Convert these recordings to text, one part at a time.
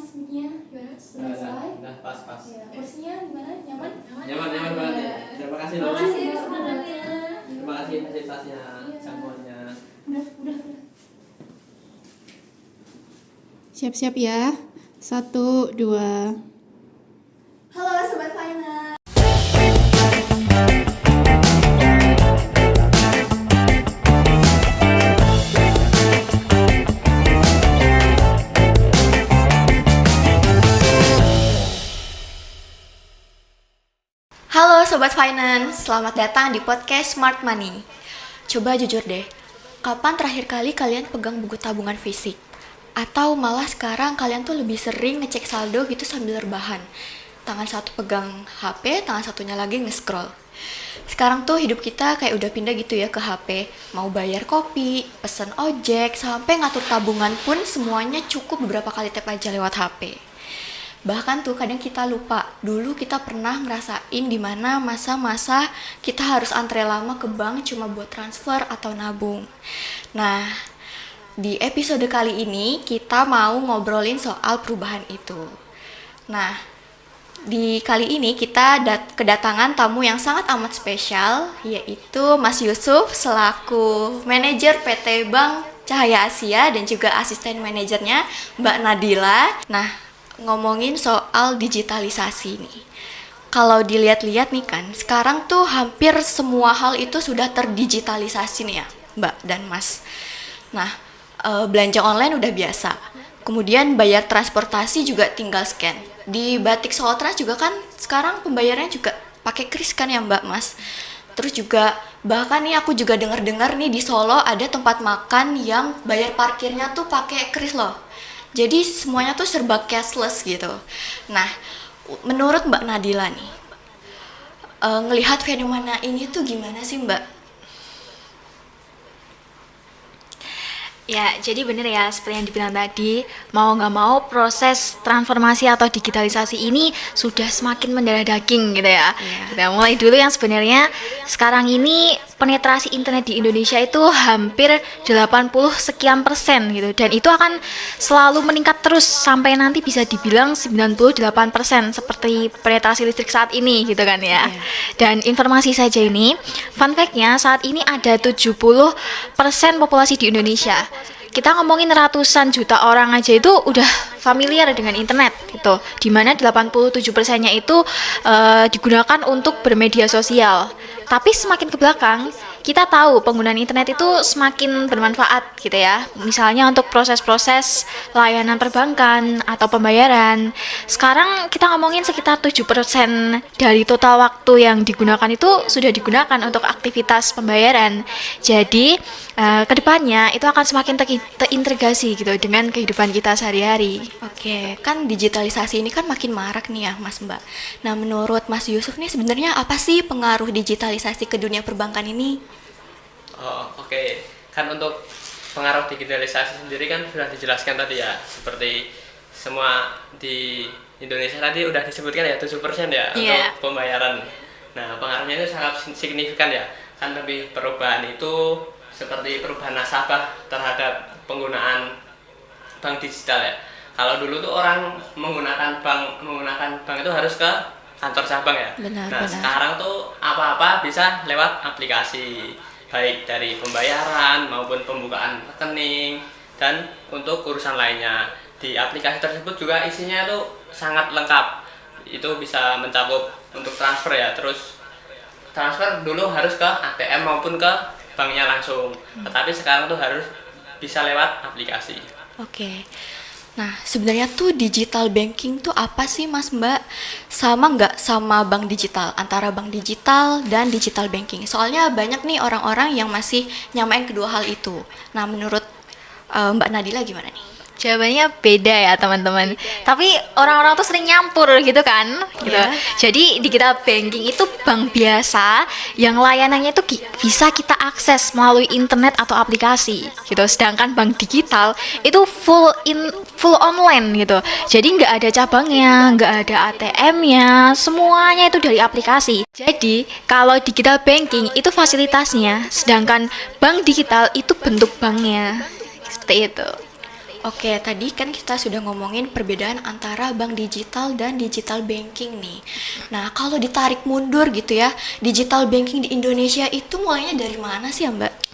Masnya gimana? Sudah selesai? Udah pas. Ya, kursinya gimana? Nyaman? Nyaman banget ya. Terima kasih loh. Terima kasih sebenarnya. Terima kasih fasilitasnya, jamuannya. Udah. Siap-siap ya. 1, 2. Halo Sobat Finance. Halo Sobat Finance, selamat datang di podcast Smart Money. Coba jujur deh, kapan terakhir kali kalian pegang buku tabungan fisik? Atau malah sekarang kalian tuh lebih sering ngecek saldo gitu sambil rebahan. Tangan satu pegang HP, tangan satunya lagi nge-scroll. Sekarang tuh hidup kita kayak udah pindah gitu ya ke HP. Mau bayar kopi, pesen ojek, sampai ngatur tabungan pun semuanya cukup beberapa kali tap aja lewat HP. Bahkan tuh kadang kita lupa, dulu kita pernah ngerasain dimana masa-masa kita harus antre lama ke bank cuma buat transfer atau nabung. Nah, di episode kali ini kita mau ngobrolin soal perubahan itu. Nah, di kali ini kita kedatangan tamu yang sangat amat spesial, yaitu Mas Yusuf selaku manajer PT Bank Cahaya Asia dan juga asisten manajernya Mbak Nadila. Nah, ngomongin soal digitalisasi nih. Kalau dilihat-lihat nih kan, sekarang tuh hampir semua hal itu sudah terdigitalisasi nih ya, Mbak dan Mas. Nah, belanja online udah biasa. Kemudian bayar transportasi juga tinggal scan. Di Batik Solo Trans juga kan sekarang pembayarannya juga pakai kris kan ya Mbak, Mas. Terus juga bahkan nih aku juga dengar-dengar nih di Solo ada tempat makan yang bayar parkirnya tuh pakai kris loh. Jadi semuanya tuh serba cashless gitu. Nah, menurut Mbak Nadila nih, ngelihat fenomena ini tuh gimana sih Mbak? Ya, jadi bener ya seperti yang dibilang tadi, mau nggak mau proses transformasi atau digitalisasi ini sudah semakin mendarah daging gitu ya. Kita mulai dulu yang sebenarnya sekarang ini penetrasi internet di Indonesia itu hampir 80 sekian persen gitu, dan itu akan selalu meningkat terus sampai nanti bisa dibilang 98% seperti penetrasi listrik saat ini gitu kan ya. Dan informasi saja ini, fun fact-nya saat ini ada 70% populasi di Indonesia. Kita ngomongin ratusan juta orang aja itu udah familiar dengan internet gitu, dimana 87%-nya itu digunakan untuk bermedia sosial. Tapi semakin ke belakang, kita tahu penggunaan internet itu semakin bermanfaat gitu ya. Misalnya untuk proses-proses layanan perbankan atau pembayaran. Sekarang kita ngomongin sekitar 7% dari total waktu yang digunakan itu sudah digunakan untuk aktivitas pembayaran. Jadi kedepannya itu akan semakin terintegrasi gitu dengan kehidupan kita sehari-hari. Oke, kan digitalisasi ini kan makin marak nih ya Mas Mbak. Nah, menurut Mas Yusuf nih sebenarnya apa sih pengaruh digitalisasi ke dunia perbankan ini? Oke. Kan untuk pengaruh digitalisasi sendiri kan sudah dijelaskan tadi ya, seperti semua di Indonesia tadi udah disebutkan ya 7% ya untuk pembayaran. Nah, pengaruhnya itu sangat signifikan ya. Kan lebih perubahan itu seperti perubahan nasabah terhadap penggunaan bank digital ya. Kalau dulu tuh orang menggunakan bank itu harus ke kantor cabang ya. Benar. Sekarang tuh apa-apa bisa lewat aplikasi, baik dari pembayaran maupun pembukaan rekening dan untuk urusan lainnya. Di aplikasi tersebut juga isinya tuh sangat lengkap. Itu bisa mencakup untuk transfer ya. Terus transfer dulu harus ke ATM maupun ke banknya langsung. Tetapi sekarang tuh harus bisa lewat aplikasi. Oke. Nah, sebenarnya tuh digital banking tuh apa sih Mas Mbak? Sama nggak sama bank digital? Antara bank digital dan digital banking. Soalnya banyak nih orang-orang yang masih nyamain kedua hal itu. Nah, menurut Mbak Nadila gimana nih? Jawabannya beda ya teman-teman. Tapi orang-orang tuh sering nyampur gitu kan, gitu. Jadi digital banking itu bank biasa yang layanannya itu bisa kita akses melalui internet atau aplikasi, gitu. Sedangkan bank digital itu full online gitu. Jadi nggak ada cabangnya, nggak ada ATM-nya, semuanya itu dari aplikasi. Jadi kalau digital banking itu fasilitasnya, sedangkan bank digital itu bentuk banknya. Seperti itu. Oke, tadi kan kita sudah ngomongin perbedaan antara bank digital dan digital banking nih. Nah, kalau ditarik mundur gitu ya, digital banking di Indonesia itu mulainya dari mana sih ya, Mbak?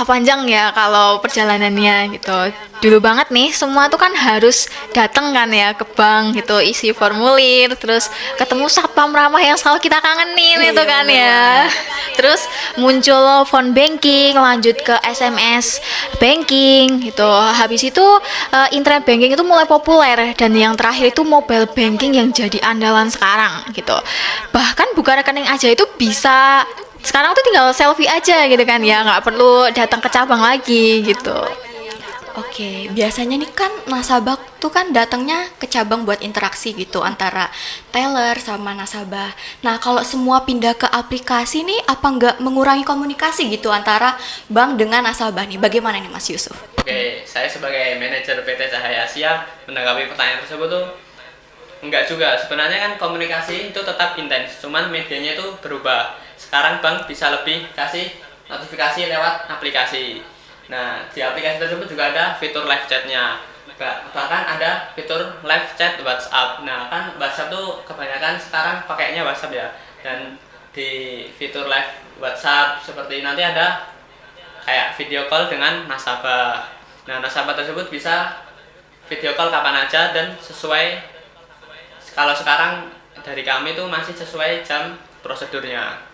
Panjang ya kalau perjalanannya gitu. Dulu banget nih, semua tuh kan harus datang kan ya ke bank gitu, isi formulir, terus ketemu satpam ramah yang selalu kita kangenin itu kan ya. Terus muncul phone banking, lanjut ke SMS banking gitu. Habis itu internet banking itu mulai populer, dan yang terakhir itu mobile banking yang jadi andalan sekarang gitu. Bahkan buka rekening aja itu bisa sekarang tuh tinggal selfie aja gitu kan ya, nggak perlu datang ke cabang lagi gitu. Oke, biasanya nih kan nasabah tuh kan datangnya ke cabang buat interaksi gitu antara teller sama nasabah. Nah, kalau semua pindah ke aplikasi nih, apa nggak mengurangi komunikasi gitu antara bank dengan nasabah nih? Bagaimana nih Mas Yusuf? Oke, saya sebagai manajer PT Cahaya Asia menanggapi pertanyaan tersebut tuh enggak juga. Sebenarnya kan komunikasi itu tetap intens, cuman medianya itu berubah. Sekarang bank bisa lebih kasih notifikasi lewat aplikasi. Nah, di aplikasi tersebut juga ada fitur live chatnya. Bahkan ada fitur live chat WhatsApp. Nah, kan WhatsApp tuh kebanyakan sekarang pakainya WhatsApp ya. Dan di fitur live WhatsApp seperti nanti ada kayak video call dengan nasabah. Nah, nasabah tersebut bisa video call kapan aja dan sesuai. Kalau sekarang dari kami tuh masih sesuai jam prosedurnya.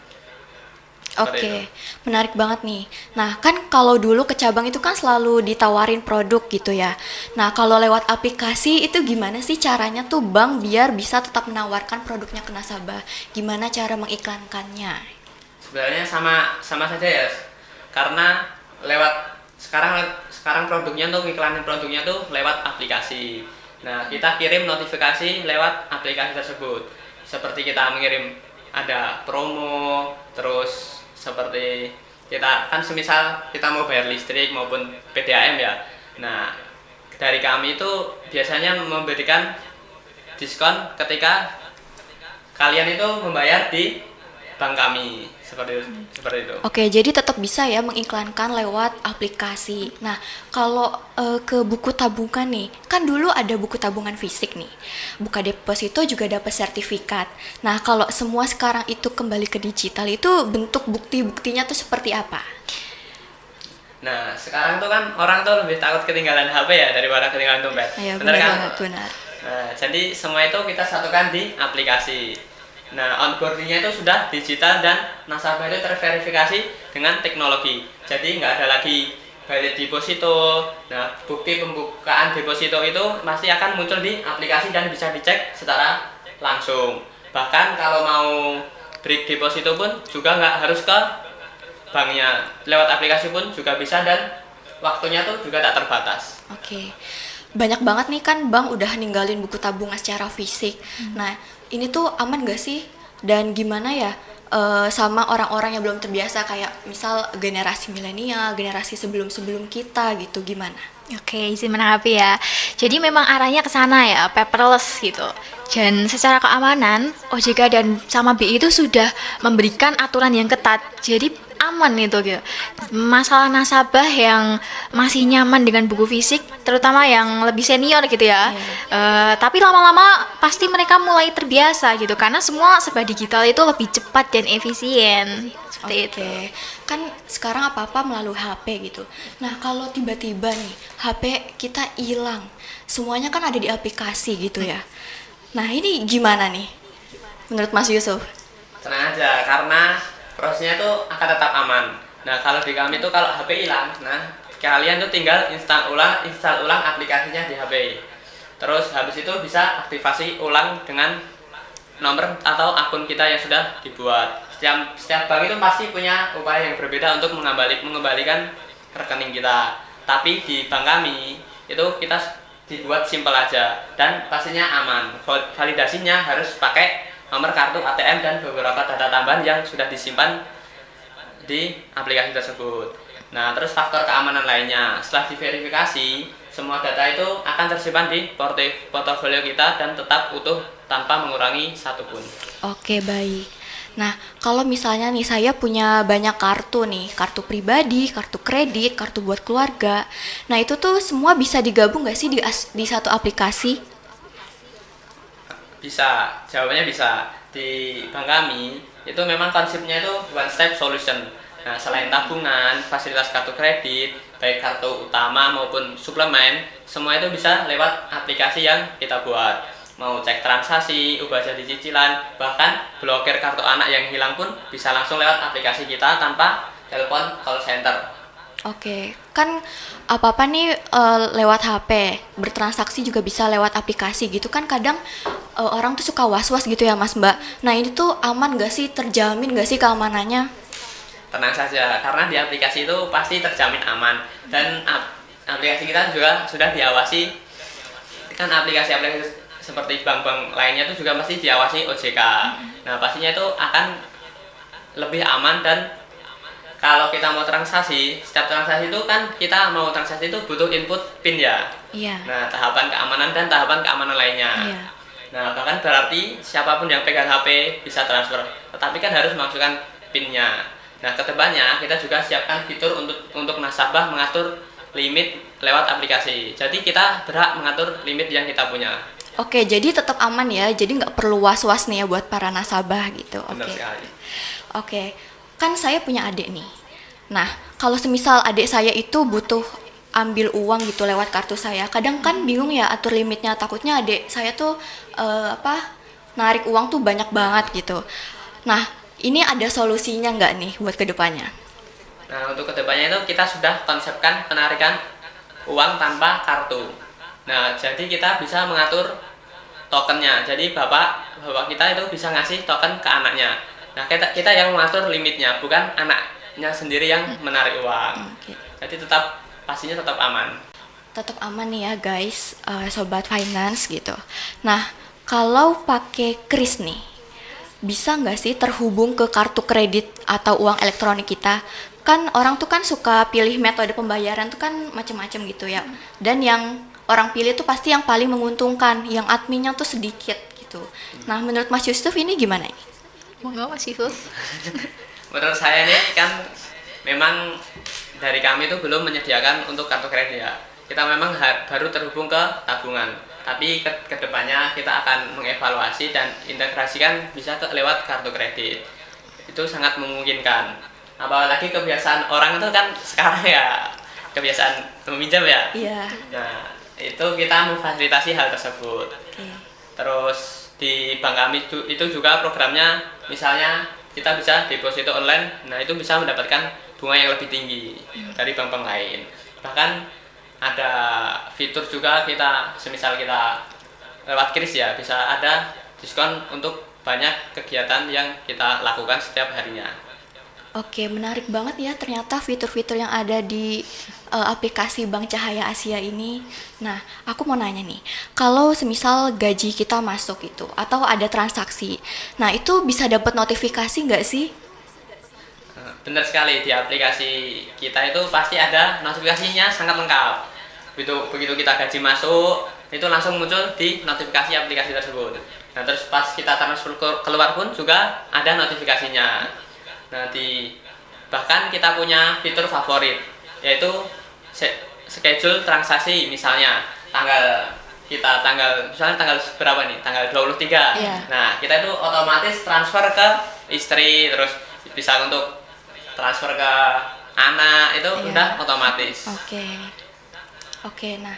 Oke, menarik banget nih. Nah, kan kalau dulu ke cabang itu kan selalu ditawarin produk gitu ya. Nah, kalau lewat aplikasi itu gimana sih caranya tuh bank biar bisa tetap menawarkan produknya ke nasabah? Gimana cara mengiklankannya? Sebenarnya sama saja ya. Karena lewat sekarang produknya tuh iklanin produknya tuh lewat aplikasi. Nah, kita kirim notifikasi lewat aplikasi tersebut. Seperti kita mengirim ada promo, terus seperti kita kan semisal kita mau bayar listrik maupun PDAM ya. Nah, dari kami itu biasanya memberikan diskon ketika kalian itu membayar di bank kami seperti itu. Oke, jadi tetap bisa ya mengiklankan lewat aplikasi. Nah, kalau ke buku tabungan nih, kan dulu ada buku tabungan fisik nih. Buka deposito juga dapat sertifikat. Nah, kalau semua sekarang itu kembali ke digital, itu bentuk bukti-buktinya tuh seperti apa? Nah, sekarang tuh kan orang tuh lebih takut ketinggalan HP ya daripada ketinggalan dompet. Ya, benar kan? banget, benar. Nah, jadi semua itu kita satukan di aplikasi. Nah, onboardingnya itu sudah digital dan nasabah itu terverifikasi dengan teknologi. Jadi nggak ada lagi bayar deposito. Nah, bukti pembukaan deposito itu pasti akan muncul di aplikasi dan bisa dicek secara langsung. Bahkan kalau mau break deposito pun juga nggak harus ke banknya. Lewat aplikasi pun juga bisa dan waktunya tuh juga tak terbatas. Oke. Banyak banget nih kan bank udah ninggalin buku tabungan secara fisik. Nah, ini tuh aman gak sih? Dan gimana ya sama orang-orang yang belum terbiasa kayak misal generasi milenial, generasi sebelum-sebelum kita gitu, gimana? Oke, izin menanggapi ya. Jadi memang arahnya ke sana ya, paperless gitu. Dan secara keamanan, OJK dan sama BI itu sudah memberikan aturan yang ketat. Jadi aman itu gitu. Masalah nasabah yang masih nyaman dengan buku fisik, terutama yang lebih senior gitu ya. Tapi lama-lama pasti mereka mulai terbiasa gitu, karena semua serba digital itu lebih cepat dan efisien. Seperti itu. Kan sekarang apa-apa melalui HP gitu. Nah, kalau tiba-tiba nih HP kita hilang, semuanya kan ada di aplikasi gitu ya. Nah, ini gimana nih menurut Mas Yusuf? Tenang aja, karena prosesnya tuh akan tetap aman. Nah, kalau di kami tuh kalau HP hilang, nah kalian tuh tinggal install ulang aplikasinya di HP. Terus habis itu bisa aktivasi ulang dengan nomor atau akun kita yang sudah dibuat. Setiap bank itu pasti punya upaya yang berbeda untuk mengembalikan rekening kita. Tapi di bank kami itu kita dibuat simpel aja dan pastinya aman. Validasinya harus pakai nomor kartu ATM dan beberapa data tambahan yang sudah disimpan di aplikasi tersebut. Nah, terus faktor keamanan lainnya, setelah diverifikasi, semua data itu akan tersimpan di portofolio kita dan tetap utuh tanpa mengurangi satupun. Oke, baik. Nah, kalau misalnya nih saya punya banyak kartu nih, kartu pribadi, kartu kredit, kartu buat keluarga. Nah, itu tuh semua bisa digabung nggak sih di satu aplikasi? Bisa, jawabannya bisa. Di bank kami itu memang konsepnya itu one step solution. Nah, selain tabungan, fasilitas kartu kredit, baik kartu utama maupun suplemen, semua itu bisa lewat aplikasi yang kita buat. Mau cek transaksi, ubah jadi cicilan, bahkan blokir kartu anak yang hilang pun bisa langsung lewat aplikasi kita tanpa telepon call center. Oke, kan apa-apa nih lewat HP, bertransaksi juga bisa lewat aplikasi gitu kan kadang orang tuh suka was-was gitu ya Mas Mbak. Nah ini tuh aman gak sih, terjamin gak sih keamanannya? Tenang saja, karena di aplikasi itu pasti terjamin aman dan aplikasi kita juga sudah diawasi. Kan aplikasi-aplikasi seperti bank-bank lainnya itu juga pasti diawasi OJK. Nah pastinya itu akan lebih aman dan kalau kita mau transaksi, setiap transaksi itu kan kita mau transaksi itu butuh input PIN ya. Iya. Nah tahapan keamanan dan tahapan keamanan lainnya. Iya. Nah bahkan berarti siapapun yang pegang HP bisa transfer, tetapi kan harus memasukkan PIN-nya. Nah kedepannya kita juga siapkan fitur untuk nasabah mengatur limit lewat aplikasi. Jadi kita berhak mengatur limit yang kita punya. Oke, jadi tetap aman ya. Jadi nggak perlu was-was nih ya buat para nasabah gitu. Benar Oke. sekali. Oke. Kan saya punya adik nih. Nah, kalau semisal adik saya itu butuh ambil uang gitu lewat kartu saya, kadang kan bingung ya atur limitnya. Takutnya adik saya tuh narik uang tuh banyak banget gitu. Nah, ini ada solusinya nggak nih buat kedepannya? Nah untuk kedepannya itu kita sudah konsepkan penarikan uang tanpa kartu. Nah jadi kita bisa mengatur tokennya. Jadi bapak kita itu bisa ngasih token ke anaknya. Nah kita yang mengatur limitnya, bukan anaknya sendiri yang menarik uang. Oke. Jadi pastinya tetap aman. Tetap aman nih ya guys, sobat finance gitu. Nah, kalau pakai kris nih, bisa nggak sih terhubung ke kartu kredit atau uang elektronik kita? Kan orang tuh kan suka pilih metode pembayaran tuh kan macam-macam gitu ya. Dan yang orang pilih tuh pasti yang paling menguntungkan, yang adminnya tuh sedikit gitu. Nah, menurut Mas Yusuf ini gimana ini? Monggo Mas Yusuf. Menurut saya nih kan memang dari kami itu belum menyediakan untuk kartu kredit ya. Kita memang baru terhubung ke tabungan. Tapi kedepannya kita akan mengevaluasi dan integrasikan bisa lewat kartu kredit. Itu sangat memungkinkan. Apalagi kebiasaan orang itu kan sekarang ya kebiasaan meminjam ya. Iya. Nah itu kita memfasilitasi hal tersebut. Oke. Terus di bank kami itu juga programnya misalnya kita bisa deposito online, nah itu bisa mendapatkan bunga yang lebih tinggi dari bank-bank lain. Bahkan ada fitur juga semisal kita lewat kris ya, bisa ada diskon untuk banyak kegiatan yang kita lakukan setiap harinya. Oke, menarik banget ya ternyata fitur-fitur yang ada di aplikasi Bank Cahaya Asia ini. Nah, aku mau nanya nih, kalau semisal gaji kita masuk itu atau ada transaksi, nah itu bisa dapat notifikasi nggak sih? Benar sekali, di aplikasi kita itu pasti ada notifikasinya sangat lengkap. Begitu kita gaji masuk, itu langsung muncul di notifikasi aplikasi tersebut. Nah, terus pas kita transfer keluar pun juga ada notifikasinya. Nah, bahkan kita punya fitur favorit, yaitu schedule transaksi. Misalnya misalnya tanggal berapa nih, tanggal 23. Iya. Nah kita itu otomatis transfer ke istri, terus bisa untuk transfer ke anak, itu Iya. udah otomatis. Oke. Nah,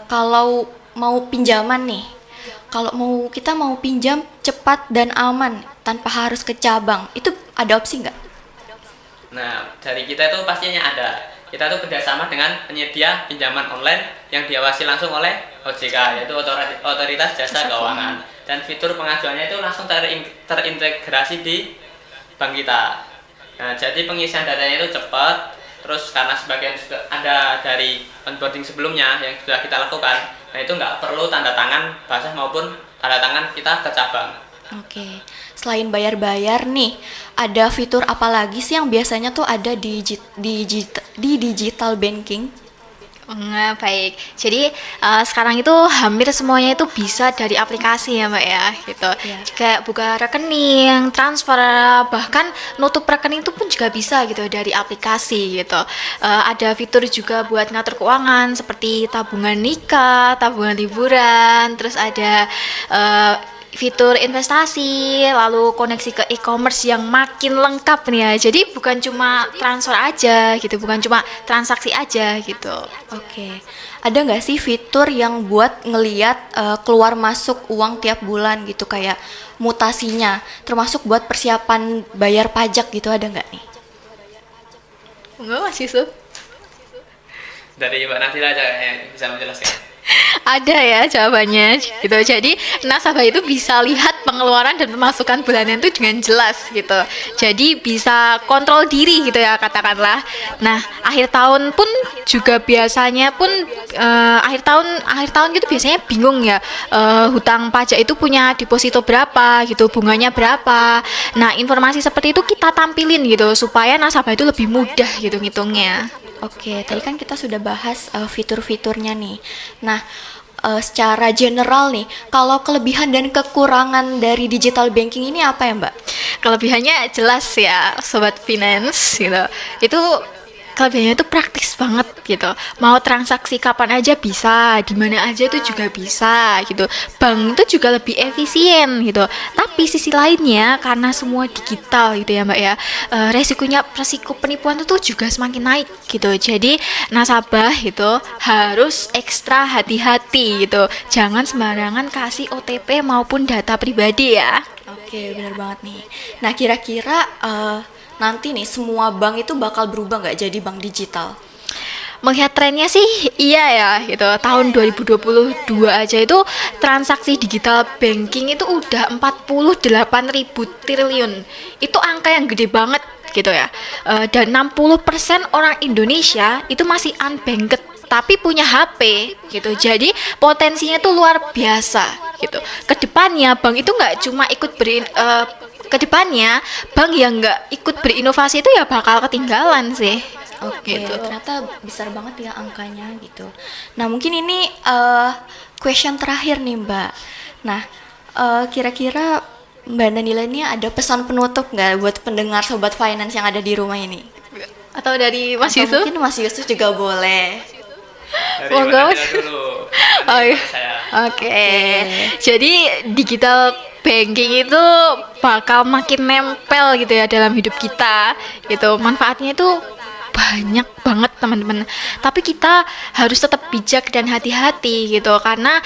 kalau mau pinjaman nih, kalau kita mau pinjam cepat dan aman tanpa harus ke cabang, itu ada opsi nggak? Nah, dari kita itu pastinya ada. Kita tuh kerjasama dengan penyedia pinjaman online yang diawasi langsung oleh OJK, yaitu Otoritas Jasa Keuangan. Dan fitur pengajuannya itu langsung terintegrasi di bank kita. Nah, jadi pengisian datanya itu cepat. Terus karena sebagian sudah ada dari onboarding sebelumnya yang sudah kita lakukan, nah itu nggak perlu tanda tangan basah maupun tanda tangan kita ke cabang. Oke. Selain bayar-bayar nih, ada fitur apa lagi sih yang biasanya tuh ada di digital banking? Baik. Jadi sekarang itu hampir semuanya itu bisa dari aplikasi ya Mbak ya, gitu. Iya. Kayak buka rekening, transfer, bahkan nutup rekening itu pun juga bisa gitu dari aplikasi gitu. Ada fitur juga buat ngatur keuangan seperti tabungan nikah, tabungan liburan, terus ada fitur investasi, lalu koneksi ke e-commerce yang makin lengkap nih ya. Jadi bukan cuma transfer aja gitu, bukan cuma transaksi aja gitu. Oke, ada nggak sih fitur yang buat ngeliat keluar masuk uang tiap bulan gitu, kayak mutasinya, termasuk buat persiapan bayar pajak gitu, ada nggak nih? Enggak masih Yusuf? Dari Mbak Nadila aja yang bisa menjelaskan. Ada ya jawabannya gitu. Jadi nasabah itu bisa lihat pengeluaran dan pemasukan bulanan itu dengan jelas gitu. Jadi bisa kontrol diri gitu ya katakanlah. Nah, akhir tahun pun juga biasanya pun akhir tahun gitu biasanya bingung ya, hutang pajak itu punya deposito berapa gitu, bunganya berapa. Nah, informasi seperti itu kita tampilin gitu supaya nasabah itu lebih mudah gitu ngitungnya. Oke, tadi kan kita sudah bahas fitur-fiturnya nih. Nah, secara general nih, kalau kelebihan dan kekurangan dari digital banking ini apa ya, Mbak? Kelebihannya jelas ya Sobat Finance gitu. Itu kelebihannya itu praktis banget gitu. Mau transaksi kapan aja bisa, di mana aja itu juga bisa gitu. Bank itu juga lebih efisien gitu. Tapi sisi lainnya karena semua digital gitu ya Mbak ya, resiko penipuan itu juga semakin naik gitu. Jadi nasabah itu harus ekstra hati-hati gitu. Jangan sembarangan kasih OTP maupun data pribadi ya. Oke, benar banget nih. Nah, kira-kira nanti nih semua bank itu bakal berubah nggak jadi bank digital? Melihat trennya sih iya ya gitu. Tahun 2022 aja itu transaksi digital banking itu udah 48.000 triliun. Itu angka yang gede banget gitu ya. Dan 60% orang Indonesia itu masih unbanked tapi punya HP gitu. Jadi potensinya tuh luar biasa gitu. Kedepannya bank itu nggak cuma ikut kedepannya bank yang nggak ikut berinovasi itu ya bakal ketinggalan sih. Oke, Gitu. ternyata besar banget ya angkanya gitu. Nah, mungkin ini question terakhir nih, Mbak. Nah, kira-kira Mbak Nadila ini ada pesan penutup nggak buat pendengar Sobat Finance yang ada di rumah ini? Atau dari Mas Atau Yusuf? mungkin Mas Yusuf juga boleh. Dari Monggo, Mbak Mas. Nadila dulu. Oh, iya. Saya. Oke. Jadi digital banking itu bakal makin nempel gitu ya dalam hidup kita. Gitu. Manfaatnya itu banyak banget teman-teman. Tapi kita harus tetap bijak dan hati-hati gitu karena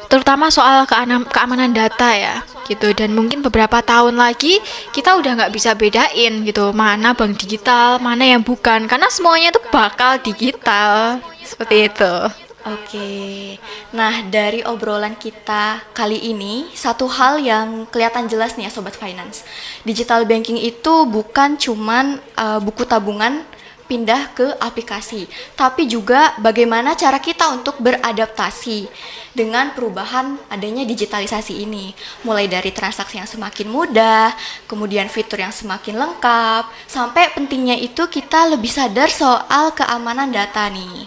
terutama soal keamanan data ya gitu. Dan mungkin beberapa tahun lagi kita udah nggak bisa bedain gitu mana bank digital mana yang bukan karena semuanya itu bakal digital seperti itu. Oke, nah dari obrolan kita kali ini, satu hal yang kelihatan jelas nih ya Sobat Finance. Digital banking itu bukan cuman buku tabungan pindah ke aplikasi, tapi juga bagaimana cara kita untuk beradaptasi dengan perubahan adanya digitalisasi ini. Mulai dari transaksi yang semakin mudah, kemudian fitur yang semakin lengkap, sampai pentingnya itu kita lebih sadar soal keamanan data nih.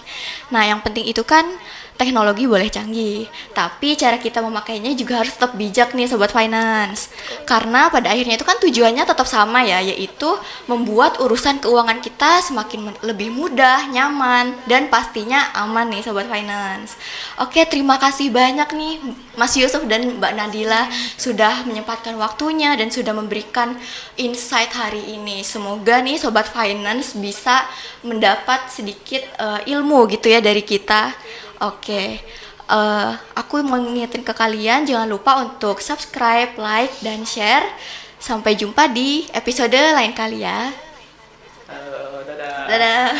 Nah, yang penting itu kan teknologi boleh canggih, tapi cara kita memakainya juga harus tetap bijak nih Sobat Finance. Karena pada akhirnya itu kan tujuannya tetap sama ya, yaitu membuat urusan keuangan kita semakin lebih mudah, nyaman, dan pastinya aman nih Sobat Finance. Oke, terima kasih banyak nih Mas Yusuf dan Mbak Nadila sudah menyempatkan waktunya dan sudah memberikan insight hari ini. Semoga nih Sobat Finance bisa mendapat sedikit ilmu gitu ya dari kita. Oke, aku mau ngingetin ke kalian jangan lupa untuk subscribe, like, dan share. Sampai jumpa di episode lain kali ya. Dadah. Dadah.